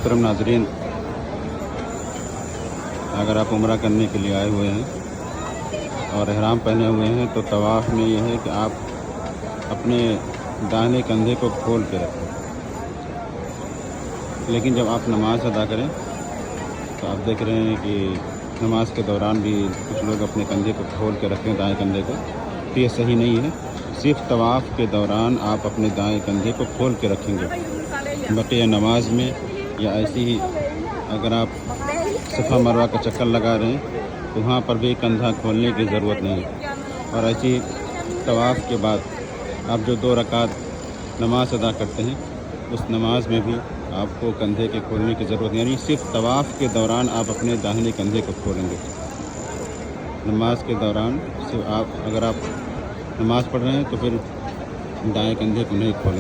محترم ناظرین، اگر آپ عمرہ کرنے کے لیے آئے ہوئے ہیں اور احرام پہنے ہوئے ہیں تو طواف میں یہ ہے کہ آپ اپنے داہنے کندھے کو کھول کے رکھیں، لیکن جب آپ نماز ادا کریں تو آپ دیکھ رہے ہیں کہ نماز کے دوران بھی کچھ لوگ اپنے کندھے کو کھول کے رکھیں، دائیں کندھے کو، تو یہ صحیح نہیں ہے۔ صرف طواف کے دوران آپ اپنے دائیں کندھے کو کھول کے رکھیں گے۔ بقیہ نماز میں یا ایسی ہی اگر آپ صفا مروہ کا چکر لگا رہے ہیں تو وہاں پر بھی کندھا کھولنے کی ضرورت نہیں ہے۔ اور ایسی طواف کے بعد آپ جو 2 رکعت نماز ادا کرتے ہیں اس نماز میں بھی آپ کو کندھے کے کھولنے کی ضرورت نہیں، یعنی صرف طواف کے دوران آپ اپنے داہنے کندھے کو کھولیں گے۔ نماز کے دوران صرف اگر آپ نماز پڑھ رہے ہیں تو پھر دائیں کندھے کو نہیں کھولیں گے۔